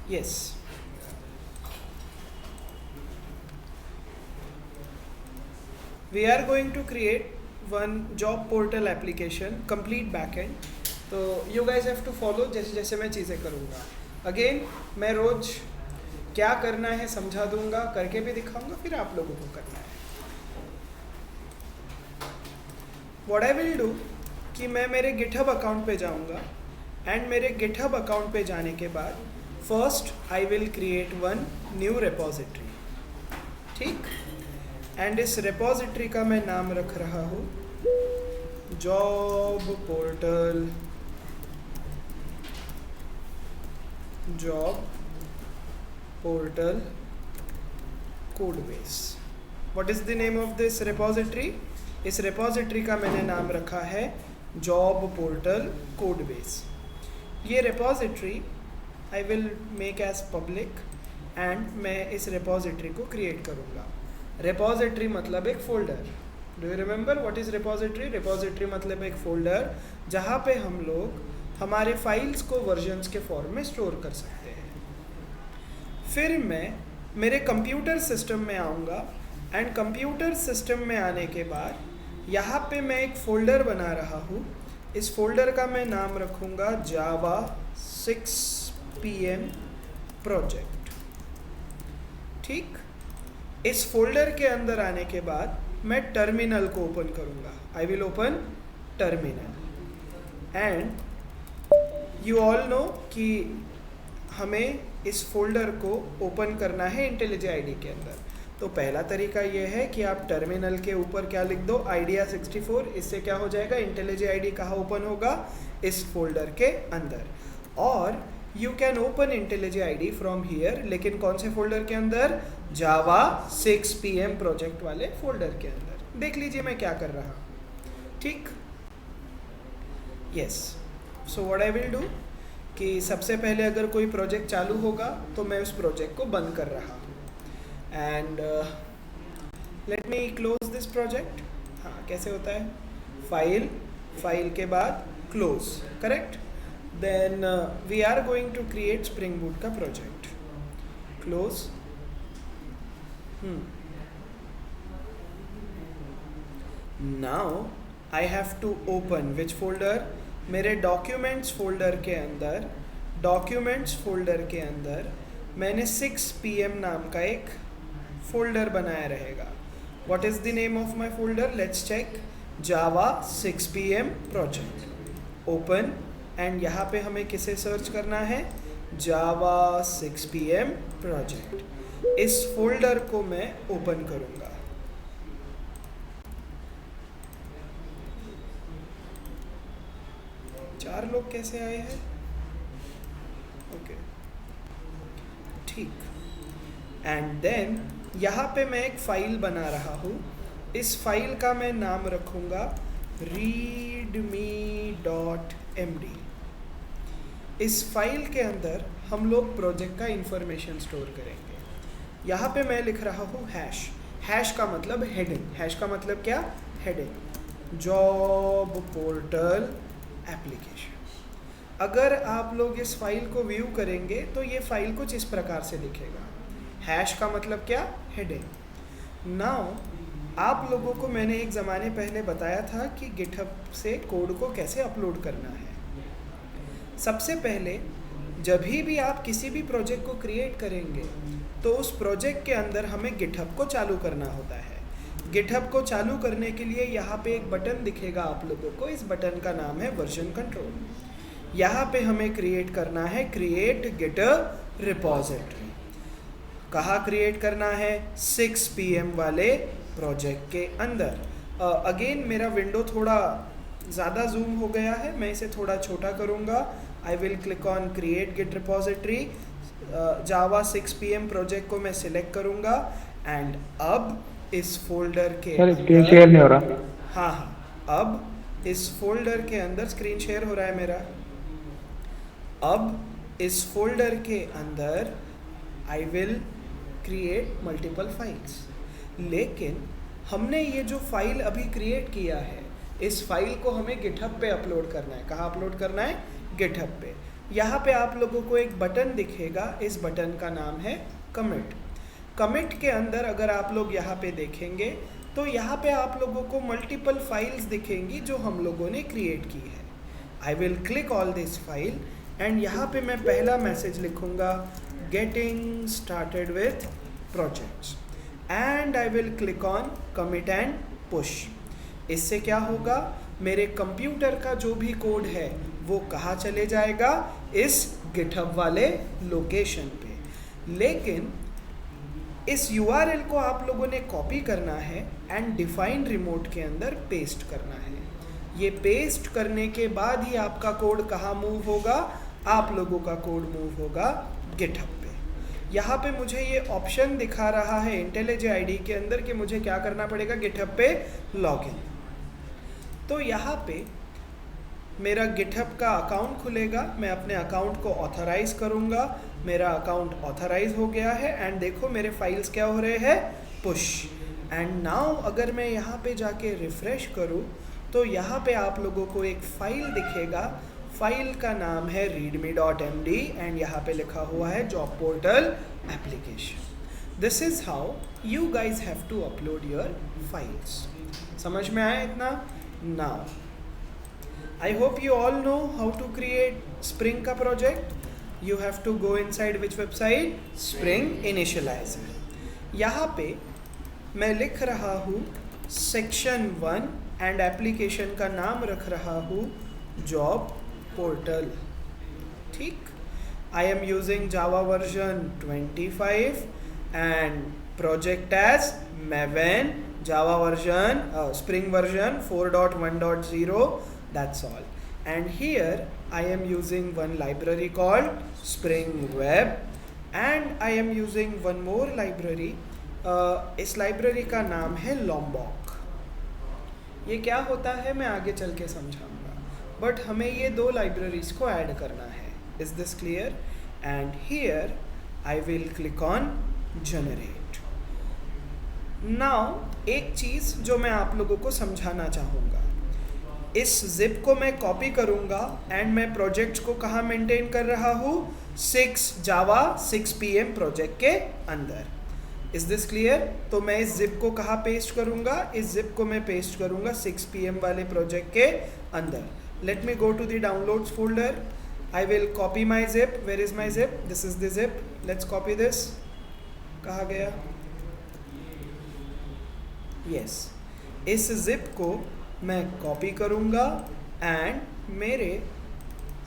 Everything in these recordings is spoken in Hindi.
Yes. We are going to create one job portal application, complete backend. तो you guys have to follow जैसे जैसे मैं चीज़ें करूँगा. Again, मैं रोज क्या करना है समझा दूंगा, करके भी दिखाऊंगा, फिर आप लोगों को करना है. What I will do कि मैं मेरे GitHub अकाउंट पे जाऊंगा एंड मेरे GitHub अकाउंट पे जाने के बाद first I will create one new repository. ठीक. एंड इस रेपोजिटरी का मैं नाम रख रहा हूँ job portal codebase. What is the name of this repository? इस रेपोजिटरी का मैंने नाम रखा है जॉब पोर्टल कोडबेस. ये repository I will make as public and मैं इस रेपोजिटरी को क्रिएट करूँगा. रेपोजिटरी मतलब एक folder. Do you remember what is repository? Repository मतलब एक फोल्डर जहाँ पे हम लोग हमारे फाइल्स को वर्जन्स के फॉर्म में स्टोर कर सकते हैं. फिर मैं मेरे कंप्यूटर सिस्टम में आऊँगा एंड कंप्यूटर सिस्टम में आने के बाद यहाँ पे मैं एक फ़ोल्डर बना रहा हूँ. इस फोल्डर का मैं नाम रखूँगा Java 6pm प्रोजेक्ट. ठीक. इस फोल्डर के अंदर आने के बाद मैं टर्मिनल को ओपन करूँगा. I will open terminal and you all know कि हमें इस फोल्डर को ओपन करना है IntelliJ IDE के अंदर. तो पहला तरीका ये है कि आप टर्मिनल के ऊपर क्या लिख दो, आइडिया 64. इससे क्या हो जाएगा, IntelliJ IDE कहाँ ओपन होगा, इस फोल्डर के अंदर. और you can open IntelliJ IDE from here, लेकिन कौन से फोल्डर के अंदर, Java 6pm प्रोजेक्ट वाले फोल्डर के अंदर. देख लीजिए मैं क्या कर रहा हूँ. ठीक. Yes. So what I will do कि सबसे पहले अगर कोई प्रोजेक्ट चालू होगा तो मैं उस प्रोजेक्ट को बंद कर रहा हूँ. And let me close this project. हाँ, कैसे होता है, फाइल के बाद close. Correct. Then we are going to create spring boot का project. Close. Now I have to open which folder, मेरे डॉक्यूमेंट्स फोल्डर के अंदर मैंने 6pm नाम का एक फोल्डर बनाया रहेगा. What is the name of my folder, let's check. Java 6pm project. Open. And यहाँ पे हमें किसे सर्च करना है, Java 6pm प्रोजेक्ट. इस फोल्डर को मैं ओपन करूँगा. चार लोग कैसे आए हैं? ओके. ठीक. एंड देन यहाँ पे मैं एक फ़ाइल बना रहा हूँ. इस फाइल का मैं नाम रखूँगा readme.md. इस फाइल के अंदर हम लोग प्रोजेक्ट का इंफॉर्मेशन स्टोर करेंगे. यहाँ पे मैं लिख रहा हूँ हैश. हैश का मतलब हेडिंग. हैश का मतलब क्या, हेडिंग. Job portal application. अगर आप लोग इस फाइल को व्यू करेंगे तो ये फाइल कुछ इस प्रकार से दिखेगा. हैश का मतलब क्या, हेडिंग. नाउ आप लोगों को मैंने एक ज़माने पहले बताया था कि गिटहब से कोड को कैसे अपलोड करना है. सबसे पहले जब भी आप किसी भी प्रोजेक्ट को क्रिएट करेंगे तो उस प्रोजेक्ट के अंदर हमें गिटहब को चालू करना होता है. गिटहब को चालू करने के लिए यहाँ पे एक बटन दिखेगा आप लोगों को. इस बटन का नाम है वर्जन कंट्रोल. यहाँ पे हमें क्रिएट करना है क्रिएट गिटहब रिपोजिटरी. कहाँ क्रिएट करना है, 6pm वाले प्रोजेक्ट के अंदर. अगेन मेरा विंडो थोड़ा ज़्यादा जूम हो गया है, मैं इसे थोड़ा छोटा करूँगा. I will click on create git repository. Java 6pm project को मैं सिलेक्ट करूँगा एंड अब इस फोल्डर के स्क्रीन शेयर नहीं हो रहा. हाँ, अब इस फोल्डर के अंदर स्क्रीन शेयर हो रहा है मेरा. अब इस फोल्डर के अंदर आई विल क्रिएट मल्टीपल फाइल्स. लेकिन हमने ये जो फाइल अभी क्रिएट किया है, इस फाइल को हमें गिटहब पे अपलोड करना है. कहाँ अपलोड करना है, गिटहब पे. यहाँ पे आप लोगों को एक बटन दिखेगा, इस बटन का नाम है कमिट। कमिट के अंदर अगर आप लोग यहाँ पे देखेंगे तो यहाँ पे आप लोगों को मल्टीपल फाइल्स दिखेंगी जो हम लोगों ने क्रिएट की है। आई will click all this file and यहाँ पे मैं पहला मैसेज लिखूँगा getting started with projects and I will click on commit and push. इससे क्या होगा, मेरे कंप्यूटर का जो भी कोड है वो कहाँ चले जाएगा, इस गिटहब वाले लोकेशन पे। लेकिन इस URL को आप लोगों ने कॉपी करना है एंड डिफाइन रिमोट के अंदर पेस्ट करना है। ये पेस्ट करने के बाद ही आपका कोड कहाँ मूव होगा, आप लोगों का कोड मूव होगा गिटहब पे। यहाँ पे मुझे ये ऑप्शन दिखा रहा है IntelliJ IDE के अंदर कि मुझे क्या करना पड़ेगा, गिटहब पे लॉगिन। तो यहाँ पे मेरा गिटहब का अकाउंट खुलेगा, मैं अपने अकाउंट को ऑथराइज करूँगा, मेरा अकाउंट ऑथराइज हो गया है एंड देखो मेरे फाइल्स क्या हो रहे हैं, पुश। एंड नाउ अगर मैं यहाँ पे जाके रिफ़्रेश करूँ तो यहाँ पे आप लोगों को एक फ़ाइल दिखेगा, फाइल का नाम है readme.md एंड यहाँ पे लिखा हुआ है job portal application. This is how you guys have to upload your files. समझ में आया इतना? Now I hope you all know how to create Spring का project. You have to go inside which website? Spring Initializer. यहाँ पे मैं लिख रहा हूँ section 1 and application का नाम रख रहा हूँ job portal। ठीक? I am using Java version 25 and project as Maven, Java version, Spring version 4.1.0. That's all. And here I am using one library called Spring Web and I am using one more library. इस लाइब्रेरी का नाम है Lombok। ये क्या होता है मैं आगे चल के समझाऊंगा, बट हमें ये दो लाइब्रेरीज को ऐड करना है। Is this clear? And here I will click on generate. Now एक चीज़ जो मैं आप लोगों को समझाना चाहूँगा, इस जिप को मैं कॉपी करूँगा एंड मैं प्रोजेक्ट्स को कहाँ मेंटेन कर रहा हूँ, 6 PM प्रोजेक्ट के अंदर। Is this clear? तो मैं इस जिप को कहाँ पेस्ट करूँगा, इस जिप को मैं पेस्ट करूँगा 6 PM वाले प्रोजेक्ट के अंदर। Let me go to the downloads folder. I will copy my zip. Where is my zip? This is the zip. Let's copy this. कहाँ गया? यस, इस जिप को मैं कॉपी करूँगा एंड मेरे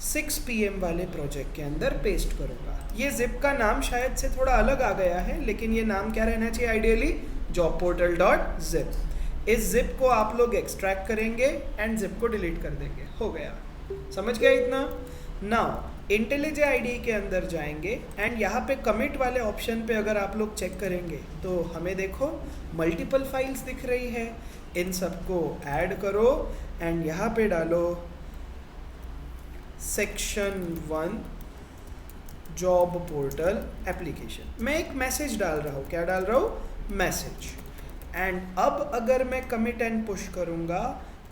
6 PM वाले प्रोजेक्ट के अंदर पेस्ट करूँगा। ये जिप का नाम शायद से थोड़ा अलग आ गया है, लेकिन ये नाम क्या रहना चाहिए आइडियली, jobportal.zip। इस जिप को आप लोग एक्सट्रैक्ट करेंगे एंड जिप को डिलीट कर देंगे। हो गया, समझ गया इतना? नाउ IntelliJ IDE के अंदर जाएंगे एंड यहाँ पे कमिट वाले ऑप्शन पे अगर आप लोग चेक करेंगे तो हमें देखो मल्टीपल फाइल्स दिख रही है। इन सबको ऐड करो एंड यहाँ पे डालो section 1 जॉब पोर्टल एप्लीकेशन। मैं एक मैसेज डाल रहा हूँ। क्या डाल रहा हूँ? मैसेज। एंड अब अगर मैं कमिट एंड पुश करूँगा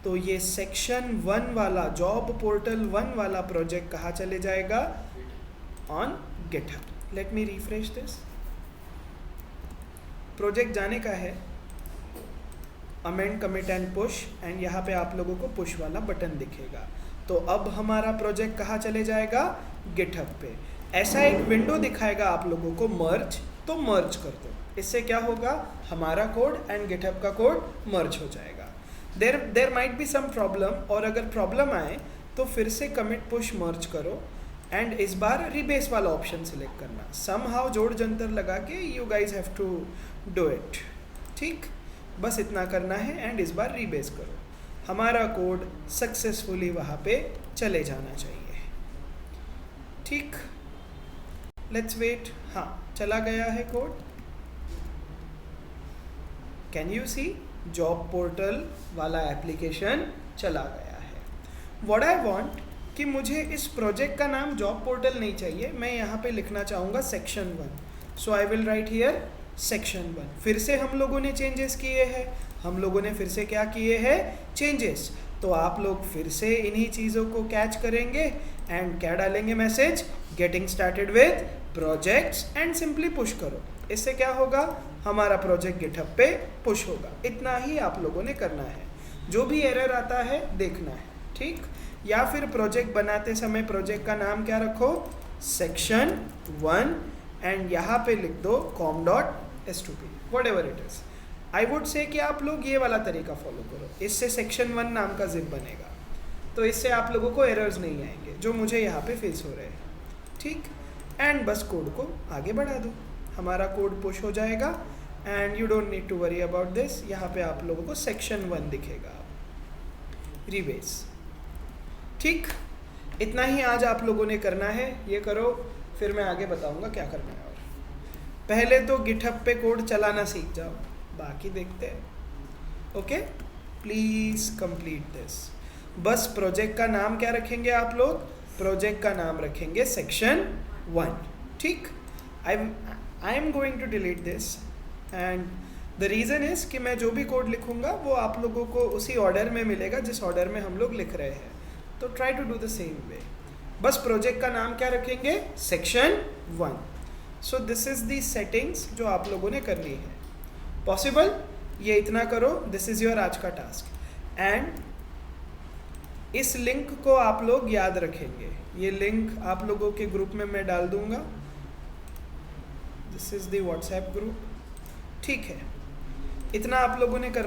तो ये section 1 वाला जॉब पोर्टल 1 वाला प्रोजेक्ट कहाँ चले जाएगा, on GitHub. Let me refresh this. Project जाने का है, amend commit and push and यहाँ पे आप लोगों को पुश वाला बटन दिखेगा। तो अब हमारा प्रोजेक्ट कहाँ चले जाएगा, गिटहब पे। ऐसा एक विंडो दिखाएगा आप लोगों को मर्ज, तो मर्ज कर दो। इससे क्या होगा, हमारा कोड एंड गिटहब का कोड मर्ज हो जाएगा। There might be some problem, और अगर प्रॉब्लम आए तो फिर से कमिट पुश मर्ज करो एंड इस बार रिबेस वाला ऑप्शन सिलेक्ट करना। समहाउ जोड़ जंतर लगा के you guys have to do it. ठीक, बस इतना करना है एंड इस बार रीबेस करो। हमारा कोड सक्सेसफुली वहाँ पे चले जाना चाहिए। ठीक, लेट्स वेट। हाँ, चला गया है code. Can you see, job portal वाला एप्लीकेशन चला गया है। व्हाट आई वांट कि मुझे इस प्रोजेक्ट का नाम जॉब पोर्टल नहीं चाहिए, मैं यहाँ पे लिखना चाहूँगा section 1। So I will write here section 1। फिर से हम लोगों ने चेंजेस किए हैं, हम लोगों ने फिर से क्या किए हैं, चेंजेस। तो आप लोग फिर से इन्हीं चीज़ों को कैच करेंगे एंड क्या डालेंगे message, getting started with projects and simply push करो। इससे क्या होगा, हमारा प्रोजेक्ट गिटहब पे पुश होगा। इतना ही आप लोगों ने करना है, जो भी एरर आता है देखना है, ठीक। या फिर प्रोजेक्ट बनाते समय प्रोजेक्ट का नाम क्या रखो, सेक्शन 1 एंड यहाँ पे लिख दो com.s2p, what ever it is. I would say कि आप लोग ये वाला तरीका फॉलो करो, इससे सेक्शन 1 नाम का जिप बनेगा, तो इससे आप लोगों को एरर्स नहीं आएंगे जो मुझे यहाँ पे फेस हो रहे हैं, ठीक। एंड बस कोड को आगे बढ़ा दो, हमारा कोड पुश हो जाएगा and you don't need to worry about this. यहाँ पे आप लोगों को सेक्शन 1 दिखेगा, रिबेस, ठीक। इतना ही आज आप लोगों ने करना है, ये करो, फिर मैं आगे बताऊंगा क्या करना है। और पहले तो गिटहब पे कोड चलाना सीख जाओ, बाकी देखते हैं, ओके। Please complete this. बस प्रोजेक्ट का नाम क्या रखेंगे आप लोग, प्रोजेक्ट का नाम रखेंगे सेक्शन 1, ठीक। I am going to delete this and the reason is कि मैं जो भी कोड लिखूंगा वो आप लोगों को उसी ऑर्डर में मिलेगा जिस ऑर्डर में हम लोग लिख रहे हैं, तो try to do the same way. बस प्रोजेक्ट का नाम क्या रखेंगे, section 1। So this is the settings जो आप लोगों ने करनी है। पॉसिबल, ये इतना करो, दिस इज़ योर आज का टास्क। एंड इस लिंक को आप लोग याद रखेंगे, ये लिंक आप लोगों के ग्रुप में मैं डाल दूंगा, this is the WhatsApp group, ठीक है। इतना आप लोगों ने करना